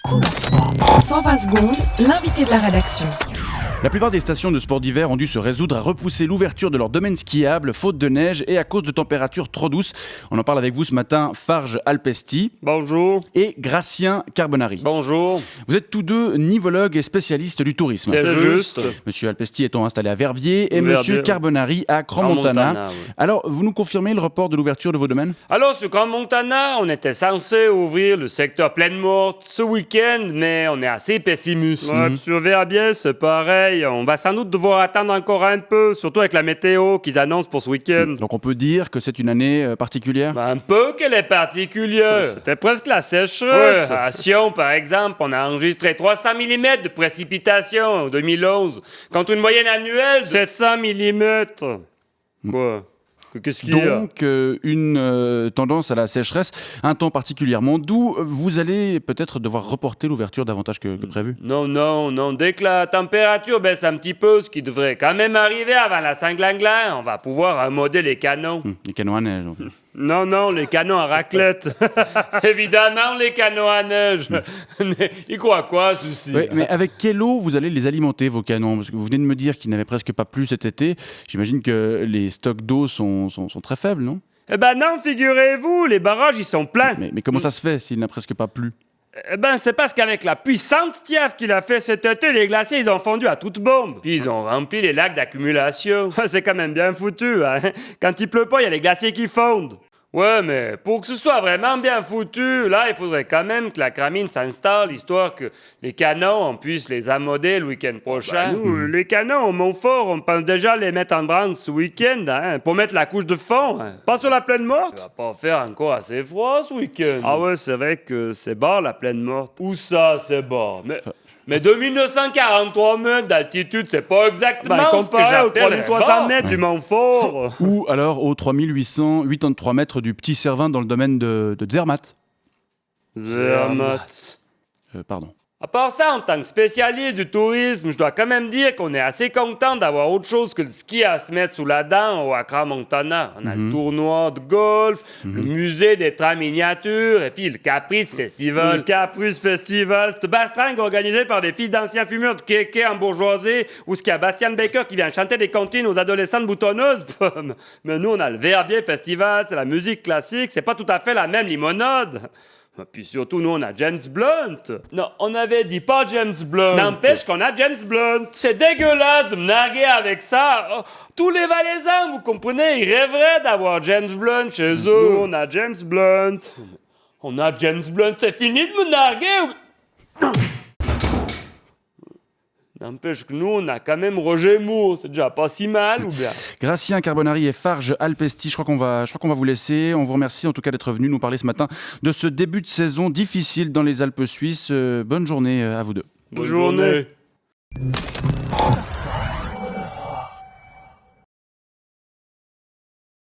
Couleur 3. 120 secondes, l'invité de la rédaction. La plupart des stations de sport d'hiver ont dû se résoudre à repousser l'ouverture de leur domaine skiable, faute de neige et à cause de températures trop douces. On en parle avec vous ce matin, Farge Alpesti. Bonjour. Et Gratien Carbonari. Bonjour. Vous êtes tous deux nivologues et spécialistes du tourisme. C'est juste. Monsieur Alpesti étant installé à Verbier et Verbier. Monsieur Carbonari à Crans-Montana. Oui. Alors, vous nous confirmez le report de l'ouverture de vos domaines ? Alors, sur Crans-Montana, on était censé ouvrir le secteur Plaine Morte ce week-end, mais on est assez pessimiste. Sur Verbier, c'est pareil. On va sans doute devoir attendre encore un peu, surtout avec la météo qu'ils annoncent pour ce week-end. Donc on peut dire que c'est une année particulière ? Un peu qu'elle est particulière. C'était presque la sécheresse. À Sion, par exemple, on a enregistré 300 mm de précipitations en 2011, contre une moyenne annuelle de 700 mm. Quoi ? Qu'est-ce qu'il y a ? Donc, une tendance à la sécheresse, un temps particulièrement doux. Vous allez peut-être devoir reporter l'ouverture davantage que prévu. Non. Dès que la température baisse un petit peu, ce qui devrait quand même arriver avant la Saint-Glingla, on va pouvoir ammoder les canons. Les canons à neige. En fait. Non, les canons à raclette. Évidemment, les canons à neige. Mais il croit quoi, ceci ? Oui, mais avec quelle eau vous allez les alimenter, vos canons ? Parce que vous venez de me dire qu'il n'avait presque pas plu cet été. J'imagine que les stocks d'eau sont très faibles, non ? Eh ben non, figurez-vous, les barrages, ils sont pleins. Mais comment ça se fait s'il n'a presque pas plu ? Eh ben, c'est parce qu'avec la puissante tièvre qu'il a fait cet été, les glaciers, ils ont fondu à toute bombe. Puis ils ont rempli les lacs d'accumulation. C'est quand même bien foutu, hein. Quand il pleut pas, il y a les glaciers qui fondent. Ouais, mais pour que ce soit vraiment bien foutu, là, il faudrait quand même que la cramine s'installe, histoire que les canons, on puisse les ammoder le week-end prochain. Nous, les canons au Montfort, on pense déjà les mettre en branle ce week-end, hein, pour mettre la couche de fond. Hein. Pas sur la Plaine Morte. Ça va pas faire encore assez froid ce week-end. Ah ouais, c'est vrai que c'est bas, la Plaine Morte. Où ça, c'est bas? Mais 2943 mètres d'altitude, c'est pas exactement comparé aux 3300 mètres du Montfort. Ou alors aux 3883 mètres du Petit Cervin dans le domaine de Zermatt. Zermatt. Pardon. À part ça, en tant que spécialiste du tourisme, je dois quand même dire qu'on est assez content d'avoir autre chose que le ski à se mettre sous la dent au Crans-Montana. On a le tournoi de golf, le musée des trains miniatures, et puis le Caprice Festival. Le Caprice Festival, c'est bastringue organisé par des filles d'anciens fumeurs de kéké en bourgeoisie, où il y a Bastian Baker qui vient chanter des comptines aux adolescentes boutonneuses. Mais nous, on a le Verbier Festival, c'est la musique classique, c'est pas tout à fait la même limonade. Puis surtout, nous, on a James Blunt. Non, on avait dit pas James Blunt. N'empêche qu'on a James Blunt. C'est dégueulasse de me narguer avec ça. Oh, tous les Valaisans, vous comprenez, ils rêveraient d'avoir James Blunt chez eux. Nous, on a James Blunt. On a James Blunt. C'est fini de me narguer. N'empêche que nous, on a quand même Roger Moore. C'est déjà pas si mal, ou bien ? Gratien Carbonari et Farge Alpesti, je crois qu'on va vous laisser. On vous remercie en tout cas d'être venu nous parler ce matin de ce début de saison difficile dans les Alpes suisses. Bonne journée à vous deux. Bonne journée.